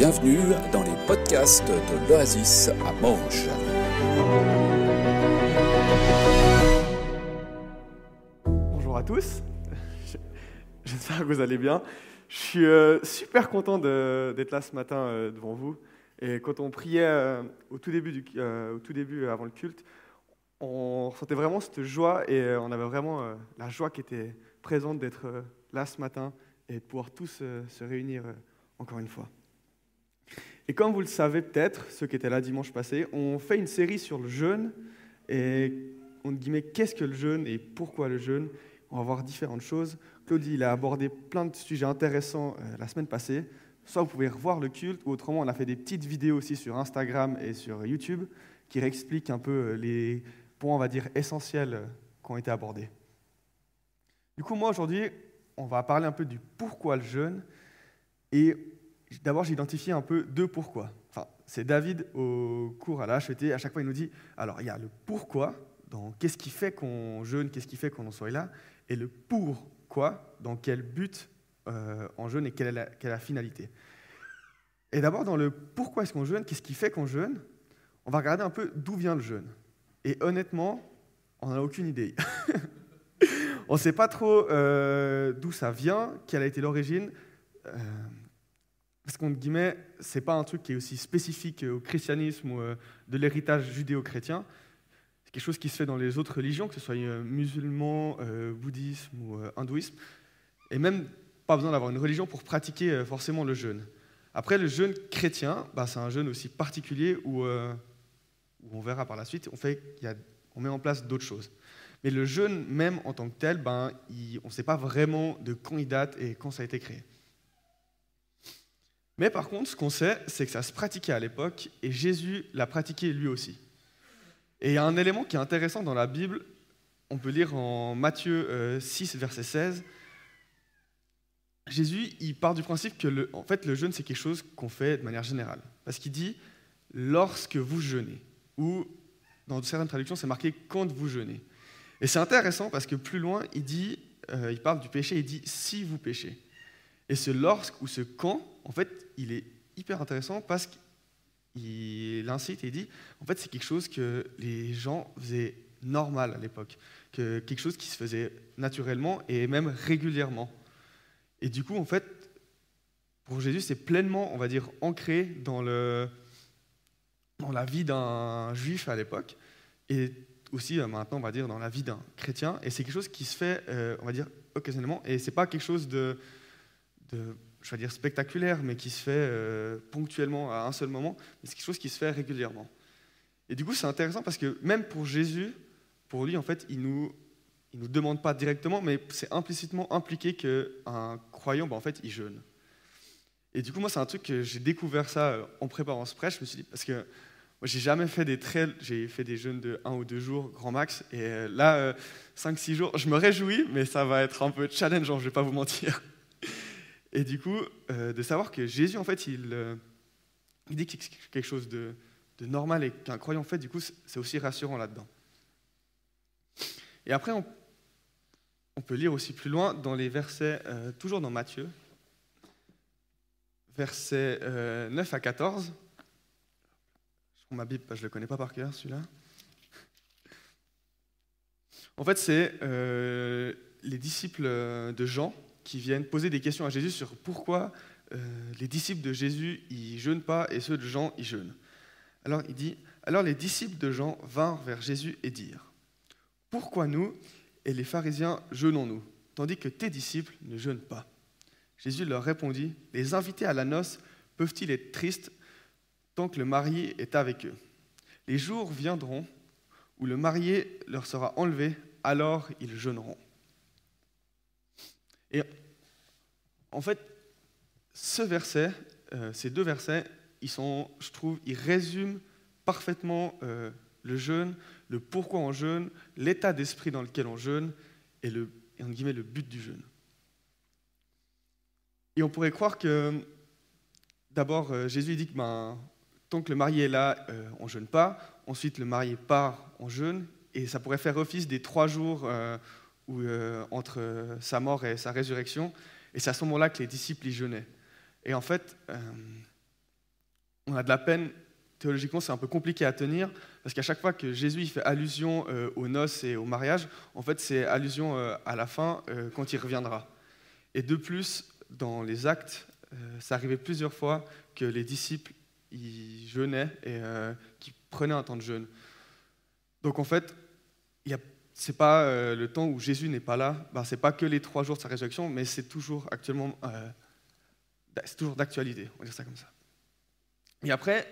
Bienvenue dans les podcasts de l'Oasis à Manche. Bonjour à tous, j'espère que vous allez bien. Je suis super content d'être là ce matin devant vous. Et quand on priait au tout début, avant le culte, on ressentait vraiment cette joie et on avait vraiment la joie qui était présente d'être là ce matin et de pouvoir tous se réunir encore une fois. Et comme vous le savez peut-être, ceux qui étaient là dimanche passé, on fait une série sur le jeûne et on dit mais qu'est-ce que le jeûne et pourquoi le jeûne? On va voir différentes choses. Claudie, il a abordé plein de sujets intéressants la semaine passée. Soit vous pouvez revoir le culte, ou autrement on a fait des petites vidéos aussi sur Instagram et sur YouTube qui réexpliquent un peu les points, on va dire, essentiels qui ont été abordés. Du coup, moi aujourd'hui, on va parler un peu du pourquoi le jeûne. Et d'abord, j'ai identifié un peu deux pourquoi. Enfin, c'est David au cours à la HET, à chaque fois il nous dit, alors il y a le pourquoi, donc qu'est-ce qui fait qu'on jeûne, qu'est-ce qui fait qu'on en soit là, et le pourquoi, dans quel but on jeûne et quelle est la finalité. Et d'abord, dans le pourquoi est-ce qu'on jeûne, qu'est-ce qui fait qu'on jeûne, on va regarder un peu d'où vient le jeûne. Et honnêtement, on n'en a aucune idée. On ne sait pas trop d'où ça vient, quelle a été l'origine, parce qu'en guillemets, ce n'est pas un truc qui est aussi spécifique au christianisme ou de l'héritage judéo-chrétien. C'est quelque chose qui se fait dans les autres religions, que ce soit musulman, bouddhisme ou hindouisme. Et même pas besoin d'avoir une religion pour pratiquer forcément le jeûne. Après, le jeûne chrétien, c'est un jeûne aussi particulier où on verra par la suite, on met en place d'autres choses. Mais le jeûne même en tant que tel, on ne sait pas vraiment de quand il date et quand ça a été créé. Mais par contre, ce qu'on sait, c'est que ça se pratiquait à l'époque et Jésus l'a pratiqué lui aussi. Et il y a un élément qui est intéressant dans la Bible, on peut lire en Matthieu 6, verset 16. Jésus, il part du principe que le jeûne, c'est quelque chose qu'on fait de manière générale. Parce qu'il dit « lorsque vous jeûnez » ou dans certaines traductions, c'est marqué « quand vous jeûnez ». Et c'est intéressant parce que plus loin, il parle du péché, il dit « si vous péchez ». Et ce « lorsque » ou ce « quand », en fait, il est hyper intéressant parce qu'il incite et il dit « en fait, c'est quelque chose que les gens faisaient normal à l'époque, quelque chose qui se faisait naturellement et même régulièrement ». Et du coup, en fait, pour Jésus, c'est pleinement, on va dire, ancré dans la vie d'un juif à l'époque, et aussi maintenant, on va dire, dans la vie d'un chrétien. Et c'est quelque chose qui se fait, on va dire, occasionnellement, et c'est pas quelque chose de je vais dire spectaculaire, mais qui se fait ponctuellement à un seul moment, mais c'est quelque chose qui se fait régulièrement. Et du coup, c'est intéressant parce que même pour Jésus, pour lui, en fait, il nous demande pas directement, mais c'est implicitement impliqué qu'un croyant, en fait, il jeûne. Et du coup, moi, c'est un truc que j'ai découvert ça en préparant ce prêche. Je me suis dit, parce que moi, j'ai jamais fait des trails, j'ai fait des jeûnes de 1 ou 2 jours, grand max, et là, 5-6 jours, je me réjouis, mais ça va être un peu challengeant, je vais pas vous mentir. Et du coup, de savoir que Jésus, en fait, il dit que c'est quelque chose de normal et qu'un croyant fait, du coup, c'est aussi rassurant là-dedans. Et après, on peut lire aussi plus loin dans les versets, toujours dans Matthieu, versets 9 à 14. Je prends ma Bible, je ne le connais pas par cœur, celui-là. En fait, c'est les disciples de Jean qui viennent poser des questions à Jésus sur pourquoi les disciples de Jésus ils jeûnent pas et ceux de Jean ils jeûnent. Alors il dit, alors les disciples de Jean vinrent vers Jésus et dirent, pourquoi nous et les pharisiens jeûnons-nous, tandis que tes disciples ne jeûnent pas? Jésus leur répondit, les invités à la noce peuvent-ils être tristes tant que le marié est avec eux? Les jours viendront où le marié leur sera enlevé, alors ils jeûneront. Et en fait, ces deux versets, ils résument parfaitement le jeûne, le pourquoi on jeûne, l'état d'esprit dans lequel on jeûne et entre guillemets, le but du jeûne. Et on pourrait croire que, d'abord, Jésus dit que tant que le marié est là, on ne jeûne pas. Ensuite, le marié part, on jeûne. Et ça pourrait faire office des 3 jours entre sa mort et sa résurrection. Et c'est à ce moment-là que les disciples y jeûnaient. Et en fait, on a de la peine, théologiquement c'est un peu compliqué à tenir, parce qu'à chaque fois que Jésus il fait allusion aux noces et au mariage, en fait c'est allusion à la fin, quand il reviendra. Et de plus, dans les actes, ça arrivait plusieurs fois que les disciples ils jeûnaient et qu'ils prenaient un temps de jeûne. Donc en fait, c'est pas le temps où Jésus n'est pas là, c'est pas que les 3 jours de sa résurrection, mais c'est toujours actuellement, c'est toujours d'actualité, on va dire ça comme ça. Et après,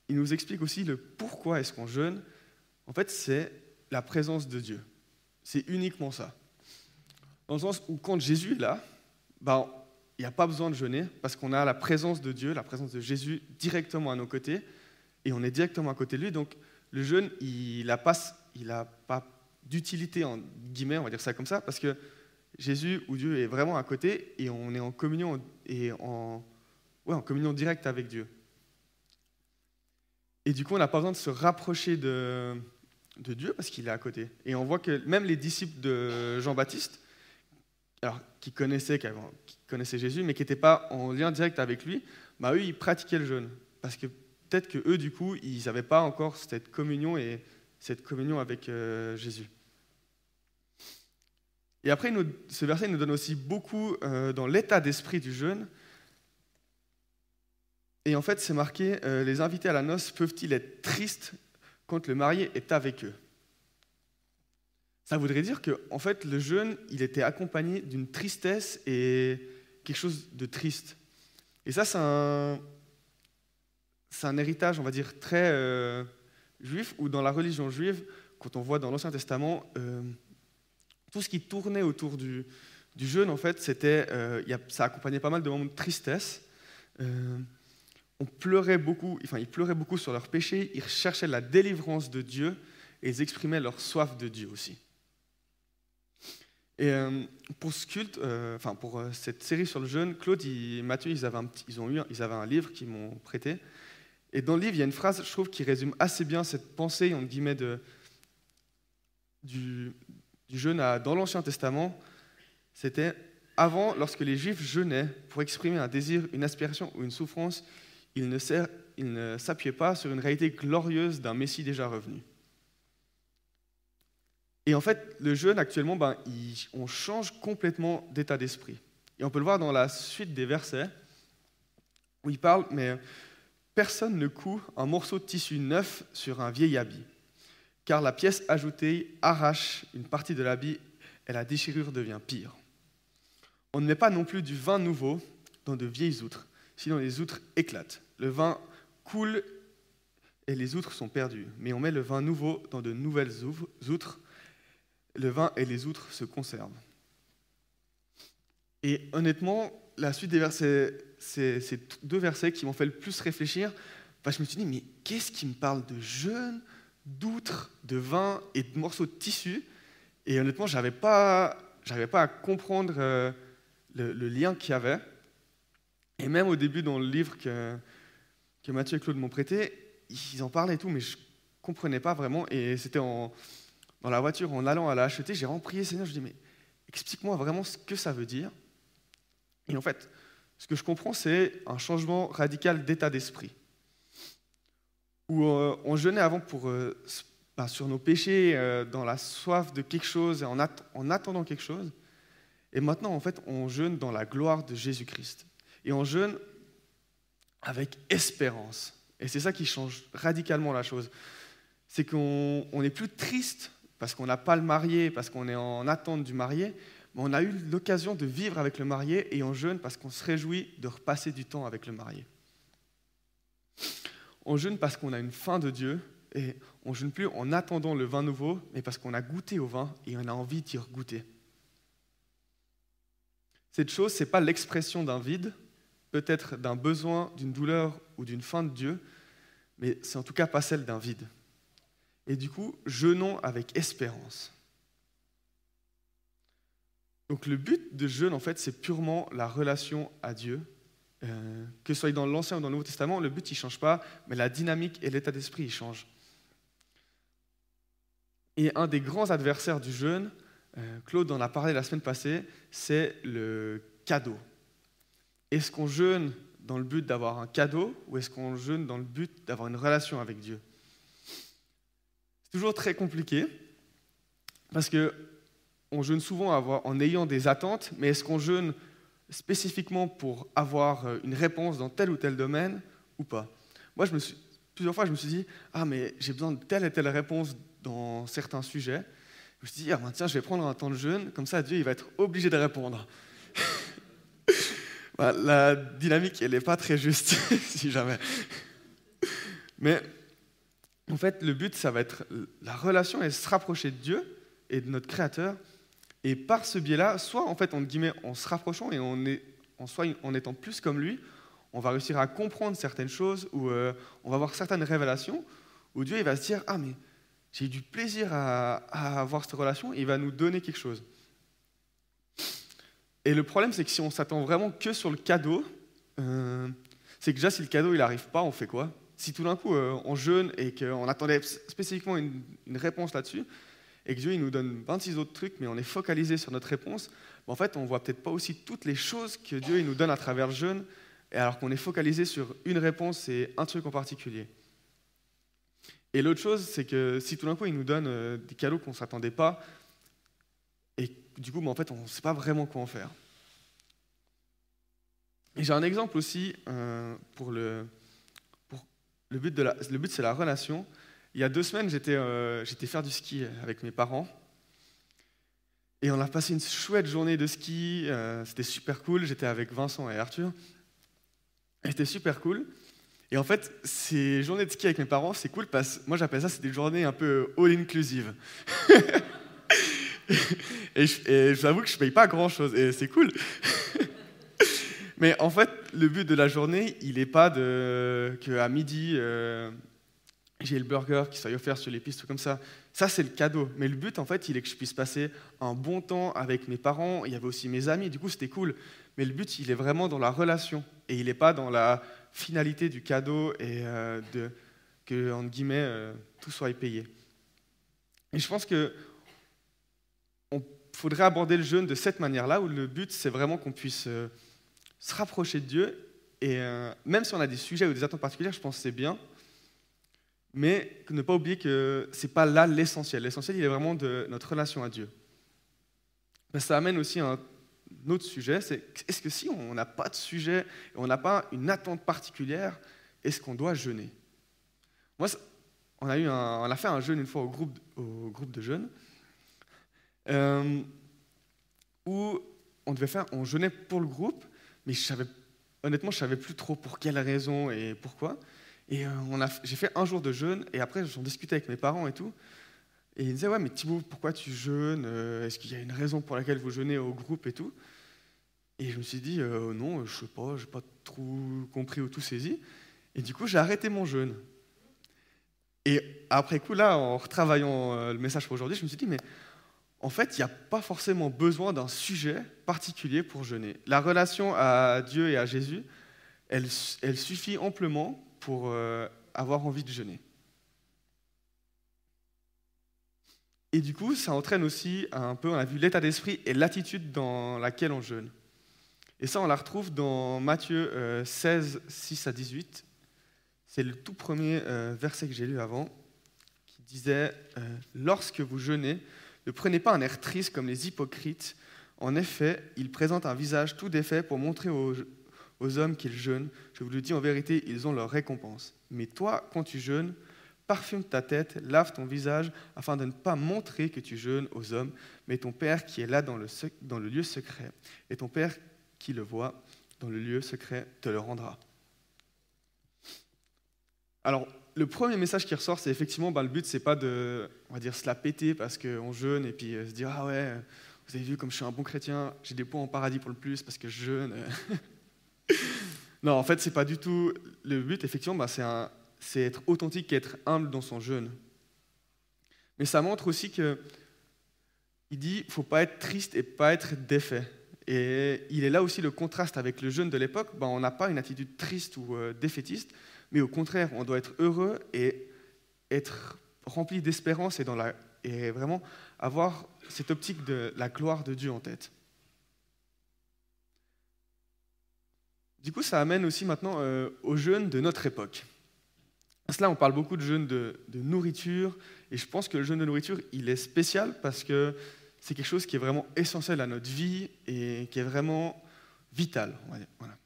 il nous explique aussi le pourquoi est-ce qu'on jeûne. En fait, c'est la présence de Dieu. C'est uniquement ça. Dans le sens où quand Jésus est là, il n'y a pas besoin de jeûner parce qu'on a la présence de Dieu, la présence de Jésus directement à nos côtés et on est directement à côté de lui. Donc le jeûne, il n'a pas d'utilité, en guillemets, on va dire ça comme ça, parce que Jésus ou Dieu est vraiment à côté et on est en communion, en communion directe avec Dieu. Et du coup, on n'a pas besoin de se rapprocher de Dieu parce qu'il est à côté. Et on voit que même les disciples de Jean-Baptiste, alors, qui connaissaient Jésus, mais qui n'étaient pas en lien direct avec lui, eux, ils pratiquaient le jeûne. Parce que peut-être qu'eux, du coup, ils n'avaient pas encore cette communion avec Jésus. Et après, ce verset nous donne aussi beaucoup dans l'état d'esprit du jeûne. Et en fait, c'est marqué, les invités à la noce peuvent-ils être tristes quand le marié est avec eux ? Ça voudrait dire que, en fait, le jeûne, il était accompagné d'une tristesse et quelque chose de triste. Et ça, c'est un héritage, on va dire, très juif, ou dans la religion juive, quand on voit dans l'Ancien Testament, tout ce qui tournait autour du jeûne, en fait, ça accompagnait pas mal de moments de tristesse. Ils pleuraient beaucoup sur leurs péchés, ils cherchaient la délivrance de Dieu, et ils exprimaient leur soif de Dieu aussi. Et pour ce culte, pour cette série sur le jeûne, Claude et Mathieu, ils avaient un livre qu'ils m'ont prêté. Et dans le livre, il y a une phrase, je trouve, qui résume assez bien cette pensée, entre guillemets, du jeûne dans l'Ancien Testament. C'était avant, lorsque les Juifs jeûnaient pour exprimer un désir, une aspiration ou une souffrance, ils ne s'appuyaient pas sur une réalité glorieuse d'un Messie déjà revenu. Et en fait, le jeûne, actuellement, on change complètement d'état d'esprit. Et on peut le voir dans la suite des versets, où il parle, mais personne ne coud un morceau de tissu neuf sur un vieil habit, car la pièce ajoutée arrache une partie de l'habit et la déchirure devient pire. On ne met pas non plus du vin nouveau dans de vieilles outres, sinon les outres éclatent. Le vin coule et les outres sont perdues, mais on met le vin nouveau dans de nouvelles outres. Le vin et les outres se conservent. Et honnêtement, la suite des versets, c'est ces 2 versets qui m'ont fait le plus réfléchir. Je me suis dit, mais qu'est-ce qui me parle de jeûne, d'outres, de vin et de morceaux de tissu ? Et honnêtement, je n'arrivais pas à comprendre le lien qu'il y avait. Et même au début, dans le livre que Mathieu et Claude m'ont prêté, ils en parlaient et tout, mais je ne comprenais pas vraiment. Et c'était dans la voiture, en allant à la HET, j'ai vraiment prié, Seigneur, je dis, mais explique-moi vraiment ce que ça veut dire. Et en fait, ce que je comprends, c'est un changement radical d'état d'esprit. Où on jeûnait avant sur nos péchés, dans la soif de quelque chose, et en attendant quelque chose. Et maintenant, en fait, on jeûne dans la gloire de Jésus-Christ. Et on jeûne avec espérance. Et c'est ça qui change radicalement la chose. C'est qu'on n'est plus triste parce qu'on n'a pas le marié, parce qu'on est en attente du marié, mais on a eu l'occasion de vivre avec le marié et on jeûne parce qu'on se réjouit de repasser du temps avec le marié. On jeûne parce qu'on a une faim de Dieu et on ne jeûne plus en attendant le vin nouveau, mais parce qu'on a goûté au vin et on a envie d'y regoûter. Cette chose, ce n'est pas l'expression d'un vide, peut-être d'un besoin, d'une douleur ou d'une faim de Dieu, mais c'est en tout cas pas celle d'un vide. Et du coup, jeûnons avec espérance. Donc le but de jeûne, en fait, c'est purement la relation à Dieu. Que ce soit dans l'Ancien ou dans le Nouveau Testament, le but, il ne change pas, mais la dynamique et l'état d'esprit, ils changent. Et un des grands adversaires du jeûne, Claude en a parlé la semaine passée, c'est le cadeau. Est-ce qu'on jeûne dans le but d'avoir un cadeau ou est-ce qu'on jeûne dans le but d'avoir une relation avec Dieu? C'est toujours très compliqué parce qu'on jeûne souvent en ayant des attentes, mais est-ce qu'on jeûne spécifiquement pour avoir une réponse dans tel ou tel domaine ou pas? Moi, plusieurs fois, je me suis dit, ah, mais j'ai besoin de telle et telle réponse dans certains sujets. Je me suis dit, ah, ben, tiens, je vais prendre un temps de jeûne, comme ça, Dieu, il va être obligé de répondre. La dynamique, elle n'est pas très juste, si jamais. Mais en fait, le but, ça va être la relation et se rapprocher de Dieu et de notre Créateur. Et par ce biais-là, soit en fait, entre guillemets, en se rapprochant et en étant plus comme lui, on va réussir à comprendre certaines choses ou on va avoir certaines révélations où Dieu il va se dire « Ah, mais j'ai eu du plaisir à avoir cette relation » et il va nous donner quelque chose. Et le problème, c'est que si on s'attend vraiment que sur le cadeau, c'est que déjà, si le cadeau il n'arrive pas, on fait quoi? Si tout d'un coup, on jeûne et qu'on attendait spécifiquement une réponse là-dessus, et que Dieu il nous donne 26 autres trucs, mais on est focalisé sur notre réponse, en fait, on ne voit peut-être pas aussi toutes les choses que Dieu il nous donne à travers le jeûne, et alors qu'on est focalisé sur une réponse et un truc en particulier. Et l'autre chose, c'est que si tout d'un coup, il nous donne des cadeaux qu'on ne s'attendait pas, et du coup, en fait, on ne sait pas vraiment quoi en faire. Et j'ai un exemple aussi pour le but. Le but, c'est la relation. Il y a 2 semaines, j'étais faire du ski avec mes parents. Et on a passé une chouette journée de ski. C'était super cool. J'étais avec Vincent et Arthur. Et c'était super cool. Et en fait, ces journées de ski avec mes parents, c'est cool parce que moi, j'appelle ça, c'est des journées un peu all-inclusive. et je vous avoue que je ne paye pas grand-chose. Et c'est cool. Mais en fait, le but de la journée, il n'est pas qu'à midi, j'ai le burger qui soit offert sur les pistes ou comme ça. Ça, c'est le cadeau. Mais le but, en fait, il est que je puisse passer un bon temps avec mes parents. Il y avait aussi mes amis. Du coup, c'était cool. Mais le but, il est vraiment dans la relation. Et il n'est pas dans la finalité du cadeau et que, entre guillemets, tout soit payé. Et je pense qu'il faudrait aborder le jeûne de cette manière-là, où le but, c'est vraiment qu'on puisse se rapprocher de Dieu. Et même si on a des sujets ou des attentes particulières, je pense que c'est bien. Mais ne pas oublier que ce n'est pas là l'essentiel. L'essentiel, il est vraiment de notre relation à Dieu. Mais ça amène aussi à un autre sujet, c'est est-ce que si on n'a pas de sujet, et on n'a pas une attente particulière, est-ce qu'on doit jeûner? Moi, on a fait un jeûne une fois au groupe de jeunes, où on jeûnait pour le groupe, mais honnêtement, je ne savais plus trop pour quelle raison et pourquoi. Et j'ai fait un jour de jeûne, et après, j'en discutais avec mes parents et tout. Et ils me disaient, ouais, mais Thibaut, pourquoi tu jeûnes? Est-ce qu'il y a une raison pour laquelle vous jeûnez au groupe et tout? Et je me suis dit, non, je sais pas, j'ai pas trop compris ou tout saisi. Et du coup, j'ai arrêté mon jeûne. Et après coup, là, en retravaillant le message pour aujourd'hui, je me suis dit, mais en fait, il n'y a pas forcément besoin d'un sujet particulier pour jeûner. La relation à Dieu et à Jésus, elle suffit amplement pour avoir envie de jeûner. Et du coup, ça entraîne aussi un peu, on a vu l'état d'esprit et l'attitude dans laquelle on jeûne. Et ça, on la retrouve dans Matthieu 16, 6 à 18. C'est le tout premier verset que j'ai lu avant, qui disait « Lorsque vous jeûnez, ne prenez pas un air triste comme les hypocrites. En effet, ils présentent un visage tout défait pour montrer aux hommes qu'ils jeûnent. Je vous le dis en vérité, ils ont leur récompense. Mais toi, quand tu jeûnes, parfume ta tête, lave ton visage, afin de ne pas montrer que tu jeûnes aux hommes, mais ton Père qui est là dans le lieu secret, et ton Père qui le voit dans le lieu secret te le rendra. » Alors, le premier message qui ressort, c'est effectivement, le but, c'est pas de, on va dire, se la péter parce qu'on jeûne et puis se dire « Ah ouais, vous avez vu comme je suis un bon chrétien, j'ai des points en paradis pour le plus parce que je jeûne. » Non, en fait, c'est pas du tout le but. Effectivement, c'est être authentique et être humble dans son jeûne. Mais ça montre aussi qu'il dit qu'il ne faut pas être triste et pas être défait. Et il est là aussi le contraste avec le jeûne de l'époque. On n'a pas une attitude triste ou défaitiste, mais au contraire, on doit être heureux et être rempli d'espérance et vraiment avoir cette optique de la gloire de Dieu en tête. Du coup, ça amène aussi maintenant aux jeûnes de notre époque. Là, on parle beaucoup de jeûne de nourriture, et je pense que le jeûne de nourriture, il est spécial parce que c'est quelque chose qui est vraiment essentiel à notre vie et qui est vraiment vital, on va dire. Voilà.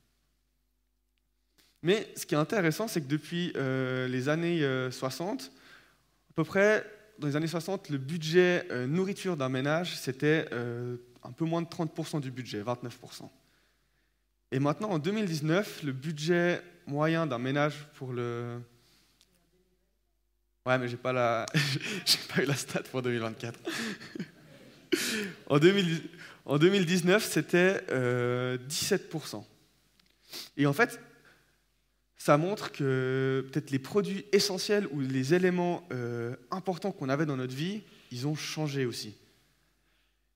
Mais ce qui est intéressant, c'est que depuis les années 60, à peu près dans les années 60, le budget nourriture d'un ménage, c'était un peu moins de 30% du budget, 29%. Et maintenant, en 2019, le budget moyen d'un ménage pour le... Ouais, mais j'ai pas eu la stat pour 2024. En 2019, c'était 17%. Et en fait, ça montre que peut-être les produits essentiels ou les éléments importants qu'on avait dans notre vie, ils ont changé aussi.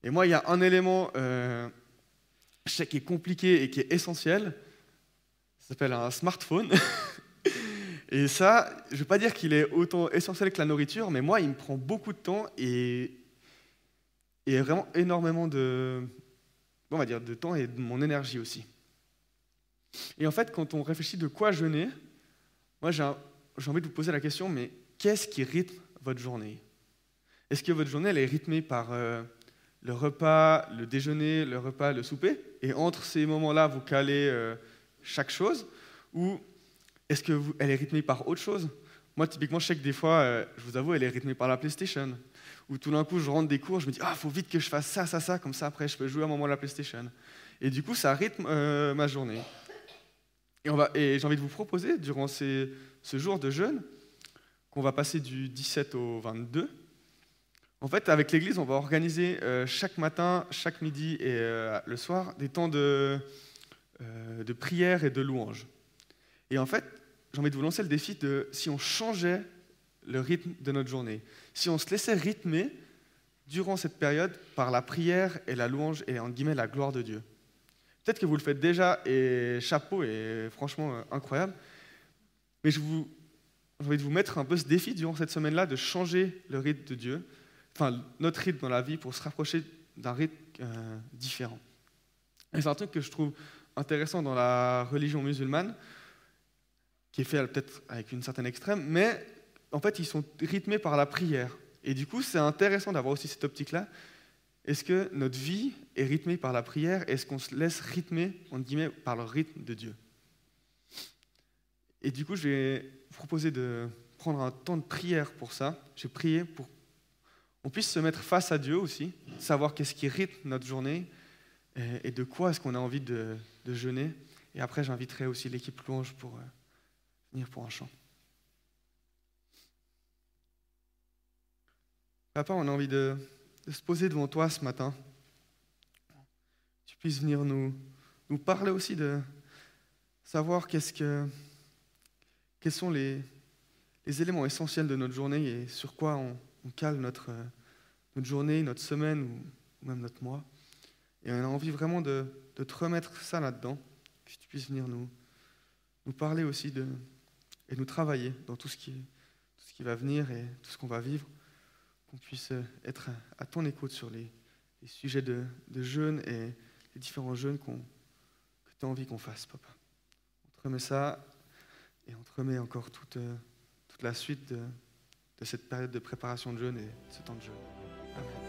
Et moi, il y a un élément je sais qui est compliqué et qui est essentiel, ça s'appelle un smartphone. Et ça, je ne veux pas dire qu'il est autant essentiel que la nourriture, mais moi, il me prend beaucoup de temps et vraiment énormément de temps et de mon énergie aussi. Et en fait, quand on réfléchit de quoi jeûner, moi, j'ai envie de vous poser la question, mais qu'est-ce qui rythme votre journée? Est-ce que votre journée, elle est rythmée par le repas, le déjeuner, le repas, le souper, et entre ces moments-là, vous calez chaque chose, ou est-ce qu'elle est rythmée par autre chose? Moi, typiquement, je sais que des fois, je vous avoue, elle est rythmée par la PlayStation, où tout d'un coup, je rentre des cours, je me dis « Ah, il faut vite que je fasse ça, comme ça, après, je peux jouer à un moment à la PlayStation. » Et du coup, ça rythme ma journée. Et j'ai envie de vous proposer, durant ce jour de jeûne, qu'on va passer du 17 au 22, en fait, avec l'Église, on va organiser chaque matin, chaque midi et le soir des temps de prière et de louange. Et en fait, j'ai envie de vous lancer le défi de si on changeait le rythme de notre journée, si on se laissait rythmer durant cette période par la prière et la louange et en guillemets la gloire de Dieu. Peut-être que vous le faites déjà et chapeau et franchement incroyable, mais j'ai envie de vous mettre un peu ce défi durant cette semaine-là de changer le rythme de Dieu, enfin notre rythme dans la vie pour se rapprocher d'un rythme différent. Et c'est un truc que je trouve intéressant dans la religion musulmane, qui est fait peut-être avec une certaine extrême, mais en fait ils sont rythmés par la prière. Et du coup c'est intéressant d'avoir aussi cette optique-là. Est-ce que notre vie est rythmée par la prière? Est-ce qu'on se laisse rythmer, entre guillemets, par le rythme de Dieu? Et du coup, je vais vous proposer de prendre un temps de prière pour ça. Je vais prier pour qu'on puisse se mettre face à Dieu aussi, savoir qu'est-ce qui rythme notre journée et de quoi est-ce qu'on a envie de jeûner. Et après, j'inviterai aussi l'équipe louange pour venir pour un chant. Papa, on a envie de se poser devant toi ce matin. Tu puisses venir nous parler aussi de savoir quels sont les éléments essentiels de notre journée et sur quoi on cale notre journée, notre semaine ou même notre mois. Et on a envie vraiment de te remettre ça là-dedans, que tu puisses venir nous parler aussi et nous travailler dans tout ce qui va venir et tout ce qu'on va vivre, qu'on puisse être à ton écoute sur les sujets de jeûne et les différents jeûnes que tu as envie qu'on fasse, papa. On te remet ça et on te remet encore toute la suite de cette période de préparation de jeûne et de ce temps de jeûne. Amen.